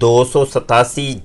287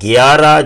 11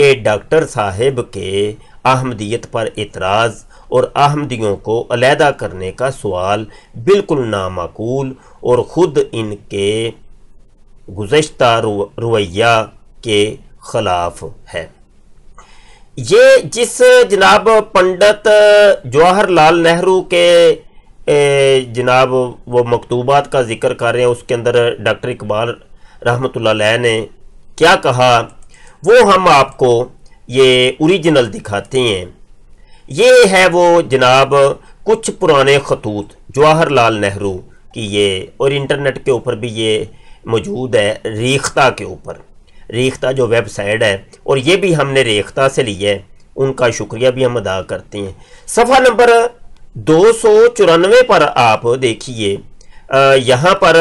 کہ ڈاکٹر صاحب کے احمدیت پر اعتراض اور احمدیوں کو علیحدہ کرنے کا سوال بالکل نامعقول اور خود ان کے گزشتہ رویہ کے خلاف ہے۔ یہ جس جناب پنڈت جواہر لال نہرو کے جناب وہ مکتوبات کا ذکر کر رہے ہیں، اس کے اندر ڈاکٹر اقبال رحمۃ اللہ علیہ نے کیا کہا وہ ہم آپ کو یہ اوریجنل دکھاتے ہیں۔ یہ ہے وہ جناب کچھ پرانے خطوط جواہر لال نہرو کی، یہ اور انٹرنیٹ کے اوپر بھی یہ موجود ہے، ریختہ کے اوپر، ریختہ جو ویب سائٹ ہے، اور یہ بھی ہم نے ریختہ سے لی ہے، ان کا شکریہ بھی ہم ادا کرتے ہیں۔ صفحہ نمبر 294 پر آپ دیکھیے، یہاں پر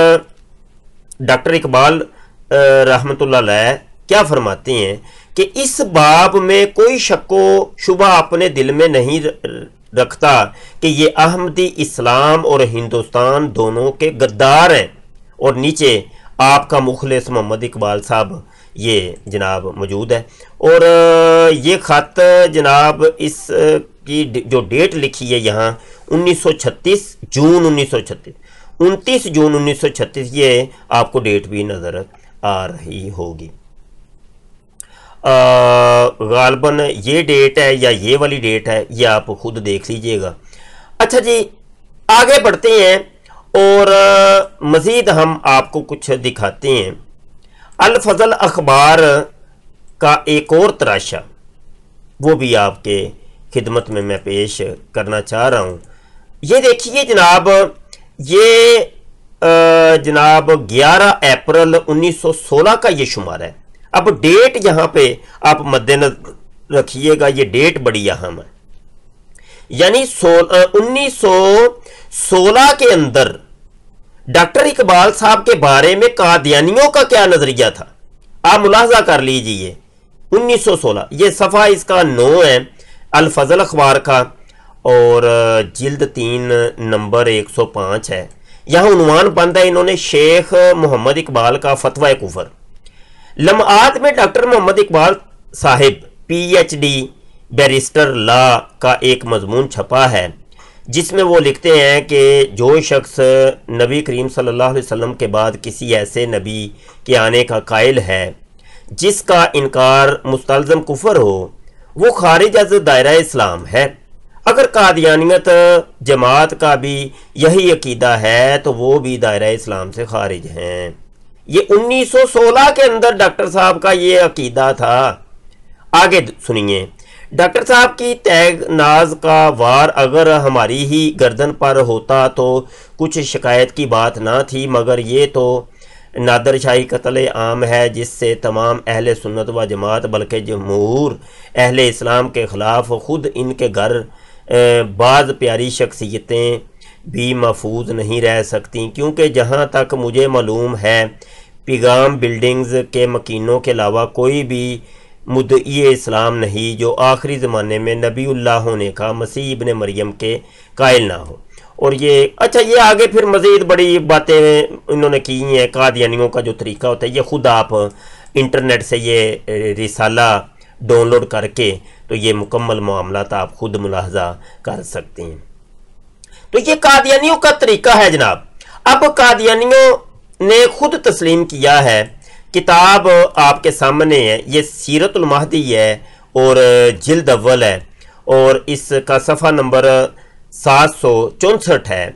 ڈاکٹر اقبال رحمۃ اللہ علیہ کیا فرماتے ہیں کہ اس باب میں کوئی شک و شبہ اپنے دل میں نہیں رکھتا کہ یہ احمدی اسلام اور ہندوستان دونوں کے غدار ہیں، اور نیچے آپ کا مخلص محمد اقبال صاحب یہ جناب موجود ہے، اور یہ خط جناب اس کی جو ڈیٹ لکھی ہے یہاں 1936 جون 1936 29 جون 1936، یہ آپ کو ڈیٹ بھی نظر آ رہی ہوگی۔ غالباً یہ ڈیٹ ہے یا یہ والی ڈیٹ ہے، یہ آپ خود دیکھ لیجئے گا۔ اچھا جی، آگے بڑھتے ہیں اور مزید ہم آپ کو کچھ دکھاتے ہیں۔ الفضل اخبار کا ایک اور تراشا، وہ بھی آپ کے خدمت میں پیش کرنا چاہ رہا ہوں۔ یہ دیکھیے جناب، یہ جناب 11 اپریل 1916 کا یہ شمار ہے۔ اب ڈیٹ یہاں پہ آپ مد نظر رکھیے گا، یہ ڈیٹ بڑی اہم ہے، یعنی 1916 کے اندر ڈاکٹر اقبال صاحب کے بارے میں قادیانیوں کا کیا نظریہ تھا، آپ ملاحظہ کر لیجئے۔ 1916 یہ صفحہ اس کا 9 ہے الفضل اخبار کا، اور جلد 3 نمبر 105 ہے۔ یہاں عنوان بند ہے انہوں نے شیخ محمد اقبال کا فتویٰ کفر۔ لمحات میں ڈاکٹر محمد اقبال صاحب PhD بیرسٹر لا کا ایک مضمون چھپا ہے، جس میں وہ لکھتے ہیں کہ جو شخص نبی کریم صلی اللہ علیہ وسلم کے بعد کسی ایسے نبی کے آنے کا قائل ہے جس کا انکار مستلزم کفر ہو، وہ خارج از دائرہ اسلام ہے۔ اگر قادیانیت جماعت کا بھی یہی عقیدہ ہے تو وہ بھی دائرہ اسلام سے خارج ہیں۔ یہ 1916 کے اندر ڈاکٹر صاحب کا یہ عقیدہ تھا۔ آگے سنیے، ڈاکٹر صاحب کی تیغ ناز کا وار اگر ہماری ہی گردن پر ہوتا تو کچھ شکایت کی بات نہ تھی، مگر یہ تو نادر شاہی قتل عام ہے جس سے تمام اہل سنت و جماعت بلکہ جمہور اہل اسلام کے خلاف خود ان کے گھر بعض پیاری شخصیتیں بھی محفوظ نہیں رہ سکتی، کیونکہ جہاں تک مجھے معلوم ہے پیغام بلڈنگز کے مکینوں کے علاوہ کوئی بھی مدعی اسلام نہیں جو آخری زمانے میں نبی اللہ ہونے کا مسیح ابن مریم کے قائل نہ ہو۔ اور یہ اچھا، یہ آگے پھر مزید بڑی باتیں انہوں نے کی ہیں۔ قادیانیوں کا جو طریقہ ہوتا ہے، یہ خود آپ انٹرنیٹ سے یہ رسالہ ڈاؤن لوڈ کر کے تو یہ مکمل معاملات آپ خود ملاحظہ کر سکتے ہیں۔ تو یہ قادیانیوں کا طریقہ ہے جناب۔ اب قادیانیوں نے خود تسلیم کیا ہے، کتاب آپ کے سامنے ہے، یہ سیرت المہدی ہے اور جلد اول ہے، اور اس کا صفحہ نمبر 764 ہے،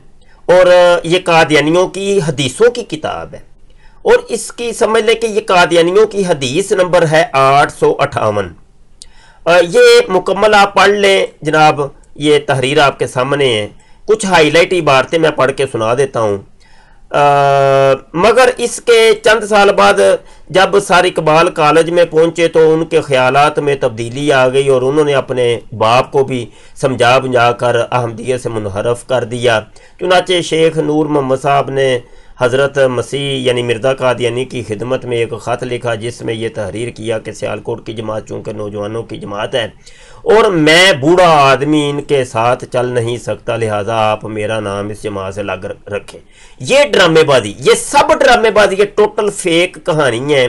اور یہ قادیانیوں کی حدیثوں کی کتاب ہے، اور اس کی سمجھ لیں کہ یہ قادیانیوں کی حدیث نمبر ہے 858۔ یہ مکمل آپ پڑھ لیں جناب، یہ تحریر آپ کے سامنے ہے۔ کچھ ہائی لائٹ عبارتیں میں پڑھ کے سنا دیتا ہوں۔ مگر اس کے چند سال بعد جب سر اقبال کالج میں پہنچے تو ان کے خیالات میں تبدیلی آ گئی، اور انہوں نے اپنے باپ کو بھی سمجھا بجھا کر احمدیت سے منحرف کر دیا۔ چنانچہ شیخ نور محمد صاحب نے حضرت مسیح یعنی مرزا قادیانی کی خدمت میں ایک خط لکھا، جس میں یہ تحریر کیا کہ سیالکوٹ کی جماعت چونکہ نوجوانوں کی جماعت ہے اور میں بوڑھا آدمی ان کے ساتھ چل نہیں سکتا، لہٰذا آپ میرا نام اس جماعت سے الگ رکھیں۔ یہ ڈرامے بازی، یہ سب ڈرامے بازی، یہ ٹوٹل فیک کہانی ہے،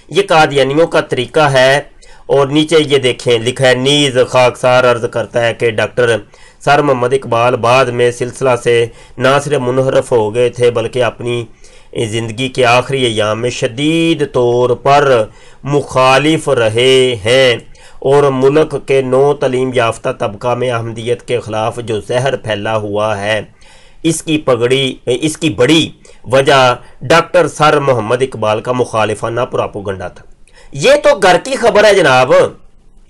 یہ قادیانیوں کا طریقہ ہے، اور نیچے یہ دیکھیں لکھا ہے نیز خاکسار عرض کرتا ہے کہ ڈاکٹر سر محمد اقبال بعد میں سلسلہ سے نہ صرف منحرف ہو گئے تھے بلکہ اپنی زندگی کے آخری ایام میں شدید طور پر مخالف رہے ہیں اور ملک کے نو تعلیم یافتہ طبقہ میں احمدیت کے خلاف جو زہر پھیلا ہوا ہے اس کی بڑی وجہ ڈاکٹر سر محمد اقبال کا مخالفانہ پروپیگنڈا تھا۔ یہ تو گھر کی خبر ہے جناب،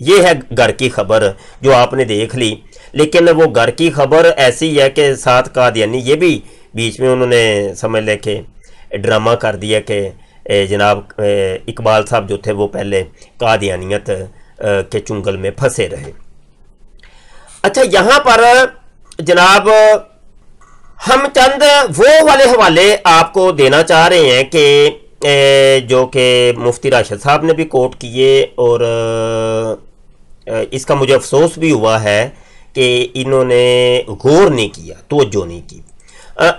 یہ ہے گھر کی خبر جو آپ نے دیکھ لی، لیکن وہ گھر کی خبر ایسی ہے کہ ساتھ قادیانی یہ بھی بیچ میں انہوں نے سمجھ لے کہ ڈرامہ کر دیا کہ جناب اقبال صاحب جو تھے وہ پہلے قادیانیت کے چنگل میں پھنسے رہے۔ اچھا یہاں پر جناب ہم چند وہ والے حوالے آپ کو دینا چاہ رہے ہیں کہ جو کہ مفتی راشد صاحب نے بھی کوٹ کیے، اور اس کا مجھے افسوس بھی ہوا ہے کہ انہوں نے غور نہیں کیا، توجہ نہیں کی۔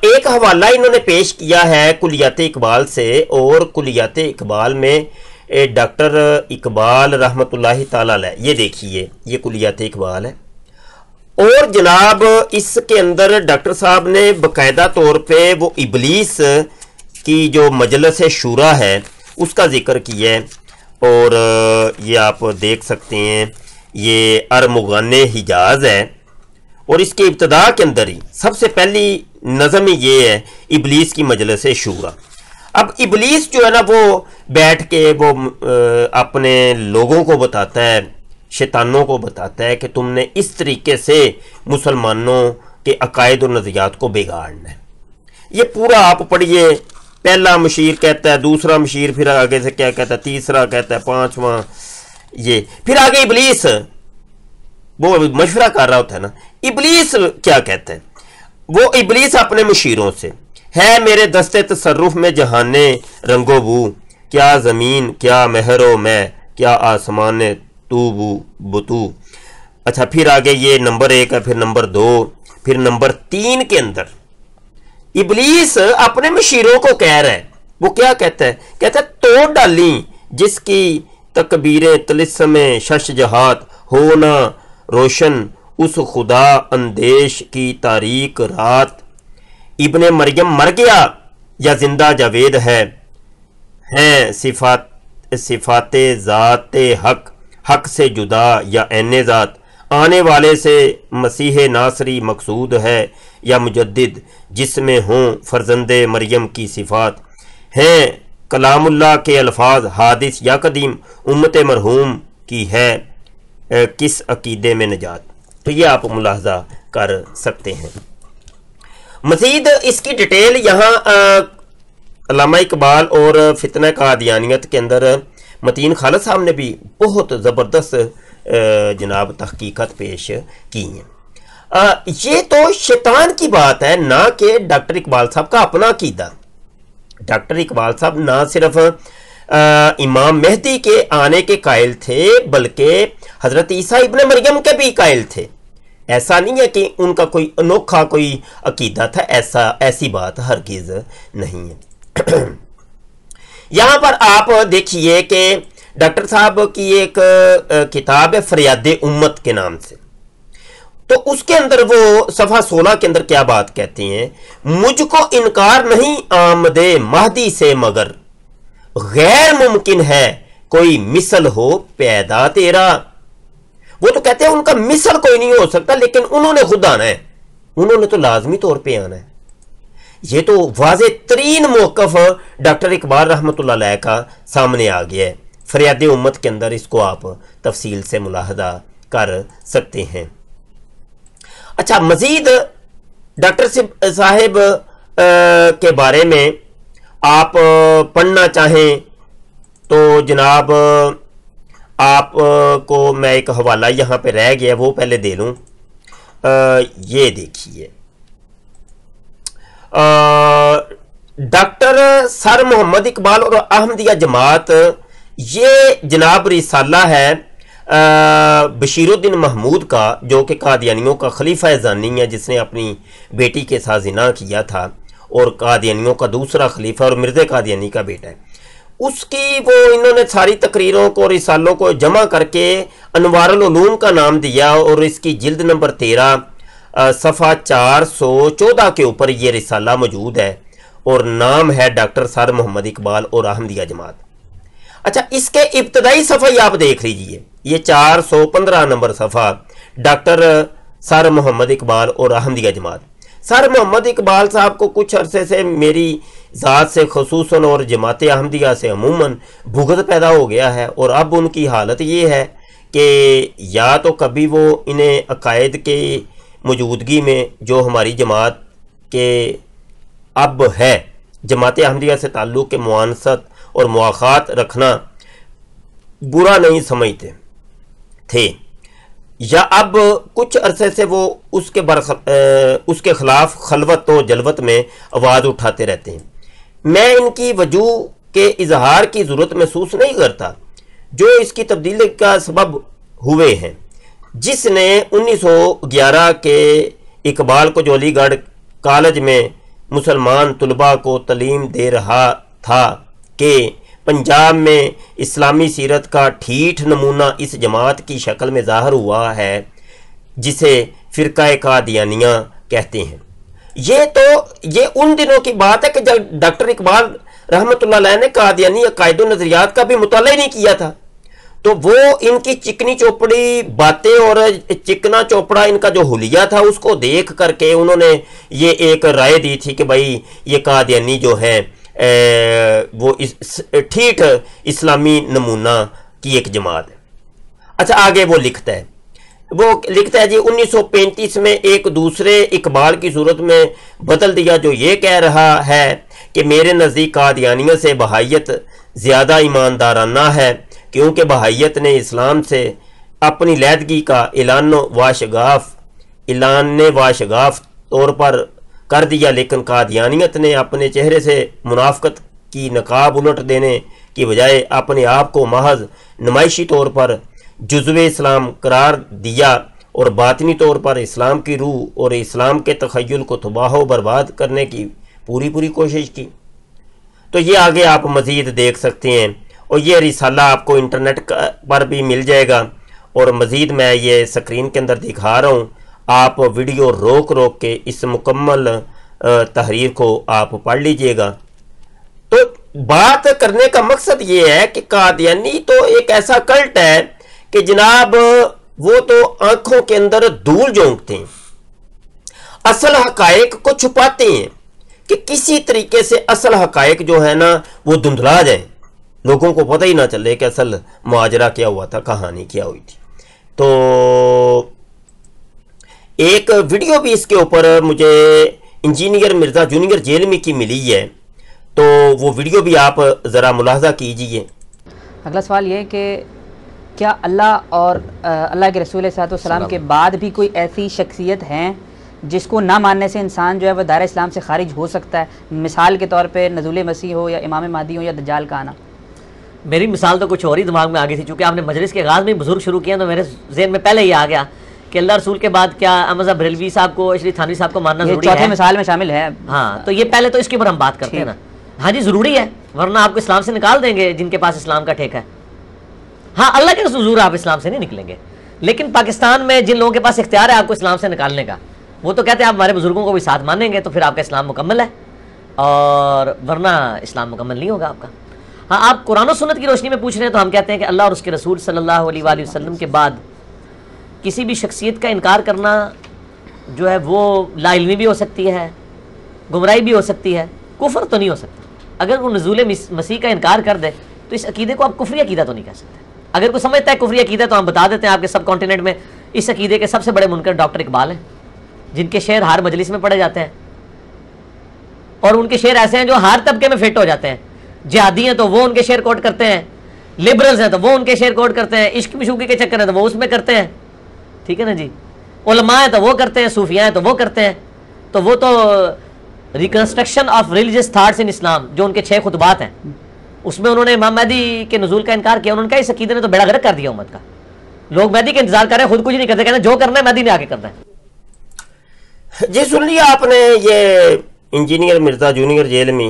ایک حوالہ انہوں نے پیش کیا ہے کلیات اقبال سے، اور کلیات اقبال میں ڈاکٹر اقبال رحمۃ اللہ تعالی علیہ، یہ دیکھیے یہ کلیات اقبال ہے، اور جناب اس کے اندر ڈاکٹر صاحب نے باقاعدہ طور پہ وہ ابلیس کی جو مجلس شورا ہے اس کا ذکر کیا ہے، اور یہ آپ دیکھ سکتے ہیں یہ ارمغان حجاز ہے، اور اس کے ابتدا کے اندر ہی سب سے پہلی نظم ہی یہ ہے ابلیس کی مجلس شورا۔ اب ابلیس جو ہے نا وہ بیٹھ کے وہ اپنے لوگوں کو بتاتا ہے، شیطانوں کو بتاتا ہے کہ تم نے اس طریقے سے مسلمانوں کے عقائد اور نظریات کو بگاڑنا ہے۔ یہ پورا آپ پڑھیے، پہلا مشیر کہتا ہے، دوسرا مشیر پھر آگے سے کیا کہتا ہے، تیسرا کہتا ہے، پانچواں یہ پھر آگے ابلیس وہ مشورہ کر رہا ہوتا ہے نا، ابلیس کیا کہتا ہے، وہ ابلیس اپنے مشیروں سے ہے میرے دستے تصرف میں جہانے رنگ و بو، کیا زمین کیا مہر و میں کیا آسمان تو بو بتو۔ اچھا پھر آگے یہ نمبر 1 ہے، پھر نمبر 2، پھر نمبر 3 کے اندر ابلیس اپنے مشیروں کو کہہ رہا ہے، وہ کیا کہتا ہے، کہتا ہے توڑ ڈالیں جس کی تکبیریں طلسم شش جہات ہونا روشن اس خدا اندیش کی تاریک رات، ابن مریم مر گیا یا زندہ جاوید ہے، ہیں صفات ذات حق سے جدا یا عین ذات، آنے والے سے مسیح ناصری مقصود ہے یا مجدد جس میں ہوں فرزند مریم کی صفات، ہیں کلام اللہ کے الفاظ حادث یا قدیم، امت مرحوم کی ہے کس عقیدے میں نجات۔ تو یہ آپ ملاحظہ کر سکتے ہیں۔ مزید اس کی ڈیٹیل یہاں علامہ اقبال اور فتنہ قادیانیت کے اندر متین خالد صاحب نے بھی بہت زبردست جناب تحقیقات پیش کی ہیں۔ یہ تو شیطان کی بات ہے، نہ کہ ڈاکٹر اقبال صاحب کا اپنا عقیدہ۔ ڈاکٹر اقبال صاحب نہ صرف امام مہدی کے آنے کے قائل تھے بلکہ حضرت عیسیٰ ابن مریم کے بھی قائل تھے۔ ایسا نہیں ہے کہ ان کا کوئی انوکھا کوئی عقیدہ تھا، ایسی بات ہرگز نہیں ہے۔ یہاں پر آپ دیکھیے کہ ڈاکٹر صاحب کی ایک کتاب ہے فریاد امت کے نام سے، تو اس کے اندر وہ صفحہ 16 کے اندر کیا بات کہتے ہیں، مجھ کو انکار نہیں آمد مہدی سے مگر غیر ممکن ہے کوئی مثل ہو پیدا تیرا۔ وہ تو کہتے ہیں ان کا مثل کوئی نہیں ہو سکتا، لیکن انہوں نے خود آنا ہے، انہوں نے تو لازمی طور پہ آنا ہے۔ یہ تو واضح ترین موقف ڈاکٹر اقبال رحمۃ اللہ علیہ کا سامنے آ گیا ہے۔ فریاد امت کے اندر اس کو آپ تفصیل سے ملاحظہ کر سکتے ہیں۔ اچھا مزید ڈاکٹر صاحب کے بارے میں آپ پڑھنا چاہیں تو جناب آپ کو میں ایک حوالہ یہاں پہ رہ گیا وہ پہلے دے لوں۔ یہ دیکھیے ڈاکٹر سر محمد اقبال اور احمدیہ جماعت، یہ جناب رسالہ ہے بشیر الدین محمود کا، جو کہ قادیانیوں کا خلیفہ ثانی ہے، جس نے اپنی بیٹی کے ساتھ زنا کیا تھا، اور قادیانیوں کا دوسرا خلیفہ اور مرزا قادیانی کا بیٹا ہے۔ اس کی وہ انہوں نے ساری تقریروں کو، رسالوں کو جمع کر کے انوار العلوم کا نام دیا، اور اس کی جلد نمبر 13 صفحہ 414 کے اوپر یہ رسالہ موجود ہے، اور نام ہے ڈاکٹر سر محمد اقبال اور احمدیہ جماعت۔ اچھا، اس کے ابتدائی صفحہ ہی آپ دیکھ لیجئے، یہ 415 نمبر صفحہ، ڈاکٹر سر محمد اقبال اور احمدیہ جماعت۔ سر محمد اقبال صاحب کو کچھ عرصے سے میری ذات سے خصوصاً اور جماعت احمدیہ سے عموماً بغض پیدا ہو گیا ہے، اور اب ان کی حالت یہ ہے کہ یا تو کبھی وہ انہیں عقائد کے موجودگی میں جو ہماری جماعت کے اب ہے، جماعت احمدیہ سے تعلق کے معانست اور مواخات رکھنا برا نہیں سمجھتے تھے، یا اب کچھ عرصے سے وہ اس کے خلاف خلوت و جلوت میں آواز اٹھاتے رہتے ہیں۔ میں ان کی وجوہ کے اظہار کی ضرورت محسوس نہیں کرتا جو اس کی تبدیلی کا سبب ہوئے ہیں۔ جس نے 1911 کے اقبال کو جو علی گڑھ کالج میں مسلمان طلباء کو تعلیم دے رہا تھا کہ پنجاب میں اسلامی سیرت کا ٹھیٹھ نمونہ اس جماعت کی شکل میں ظاہر ہوا ہے جسے فرقہ قادیانیہ کہتے ہیں۔ یہ ان دنوں کی بات ہے کہ جب ڈاکٹر اقبال رحمۃ اللہ علیہ نے قادیانی عقائد و نظریات کا بھی مطالعہ نہیں کیا تھا، تو وہ ان کی چکنی چوپڑی باتیں اور چکنا چوپڑا ان کا جو حلیہ تھا اس کو دیکھ کر کے انہوں نے یہ ایک رائے دی تھی کہ بھائی یہ قادیانی جو ہیں وہ ٹھیٹ اسلامی نمونہ کی ایک جماعت ہے۔ اچھا، آگے وہ لکھتا ہے جی 1935 میں ایک دوسرے اقبال کی صورت میں بدل دیا جو یہ کہہ رہا ہے کہ میرے نزدیک قادیانیوں سے بہائیت زیادہ ایماندارانہ ہے، کیونکہ بہائیت نے اسلام سے اپنی علیحدگی کا اعلان واشگاف طور پر کر دیا، لیکن قادیانیت نے اپنے چہرے سے منافقت کی نقاب الٹ دینے کی بجائے اپنے آپ کو محض نمائشی طور پر جزو اسلام قرار دیا اور باطنی طور پر اسلام کی روح اور اسلام کے تخیل کو تباہ و برباد کرنے کی پوری کوشش کی۔ تو یہ آگے آپ مزید دیکھ سکتے ہیں، اور یہ رسالہ آپ کو انٹرنیٹ پر بھی مل جائے گا، اور مزید میں یہ سکرین کے اندر دکھا رہا ہوں، آپ ویڈیو روک کے اس مکمل تحریر کو آپ پڑھ لیجئے گا۔ تو بات کرنے کا مقصد یہ ہے کہ قادیانی تو ایک ایسا کلٹ ہے کہ جناب وہ تو آنکھوں کے اندر دھول جھونکتے ہیں، اصل حقائق کو چھپاتے ہیں کہ کسی طریقے سے اصل حقائق جو ہے نا وہ دھندلا جائیں، لوگوں کو پتہ ہی نہ چلے کہ اصل ماجرا کیا ہوا تھا، کہانی کیا ہوئی تھی۔ تو ایک ویڈیو بھی اس کے اوپر مجھے انجینئر مرزا جونیئر جیلمی کی ملی ہے، تو وہ ویڈیو بھی آپ ذرا ملاحظہ کیجئے۔ اگلا سوال یہ ہے کہ کیا اللہ اور اللہ کے رسول صلی اللہ علیہ وسلم کے بعد بھی کوئی ایسی شخصیت ہیں جس کو نہ ماننے سے انسان جو ہے وہ دائرہ اسلام سے خارج ہو سکتا ہے؟ مثال کے طور پہ نزول مسیح ہو یا امام مہدی ہو یا دجال کا آنا۔ میری مثال تو کچھ اور ہی دماغ میں آ گئی تھی، چونکہ آپ نے مجلس کے آغاز میں بزرگ شروع کیا تو میرے ذہن میں پہلے ہی آ گیا کہ اللہ رسول کے بعد کیا احمد بریلوی صاحب کو، اشرف تھانوی صاحب کو ماننا ضروری ہے؟ چوتھے مثال میں شامل ہے۔ ہاں، تو یہ پہلے تو اس کے اوپر ہم بات کرتے ہیں نا۔ ہاں جی، ضروری ہے، ورنہ آپ کو اسلام سے نکال دیں گے جن کے پاس اسلام کا ٹھیکہ ہے۔ ہاں، اللہ کے رسول ضرور آپ اسلام سے نہیں نکلیں گے، لیکن پاکستان میں جن لوگوں کے پاس اختیار ہے آپ کو اسلام سے نکالنے کا، وہ تو کہتے ہیں آپ ہمارے بزرگوں کو بھی ساتھ مانیں گے تو پھر آپ کا اسلام مکمل ہے، اور ورنہ اسلام مکمل نہیں ہوگا آپ کا۔ ہاں، آپ قرآن و سنت کی روشنی میں پوچھ رہے ہیں تو ہم کہتے ہیں کہ اللہ اور اس کے رسول صلی اللہ علیہ وآلہ وسلم کے بعد کسی بھی شخصیت کا انکار کرنا جو ہے وہ لا علمی بھی ہو سکتی ہے، گمراہی بھی ہو سکتی ہے، کفر تو نہیں ہو سکتا۔ اگر وہ نزول مسیح کا انکار کر دے تو اس عقیدے کو آپ کفری عقیدہ تو نہیں کہہ سکتے۔ اگر کوئی سمجھتا ہے کفری عقیدہ تو ہم بتا دیتے ہیں آپ کے سب کانٹیننٹ میں اس عقیدے کے سب سے بڑے منکر ڈاکٹر اقبال ہیں، جن کے شعر ہر مجلس میں پڑھے جاتے ہیں، اور ان کے شعر ایسے ہیں جو ہر طبقے میں فٹ ہو جاتے ہیں۔ جہادی ہیں تو وہ ان کے شعر کوٹ کرتے ہیں، لبرلز ہیں تو وہ ان کے شعر کوٹ کرتے ہیں، عشق مشوقی کے چکر ہیں تو وہ اس میں کرتے ہیں، ٹھیک ہے نا جی، علماء ہیں تو وہ کرتے ہیں، صوفیاء ہیں تو وہ کرتے ہیں۔ تو وہ تو reconstruction of religious thoughts in Islam جو ان کے 6 خطبات ہیں اس میں انہوں نے امام مہدی کے نزول کا انکار کیا۔ انہوں نے کہا اس عقیدے نے تو بیڑا غرق کر دیا امت کا، لوگ مہدی کے انتظار کر رہے ہیں، خود کچھ نہیں کرتے، کہتے ہیں جو کرنا ہے مہدی نے آ کے کرنا ہے۔ جی، سن لیا آپ نے یہ انجینئر مرزا جونیئر جیلمی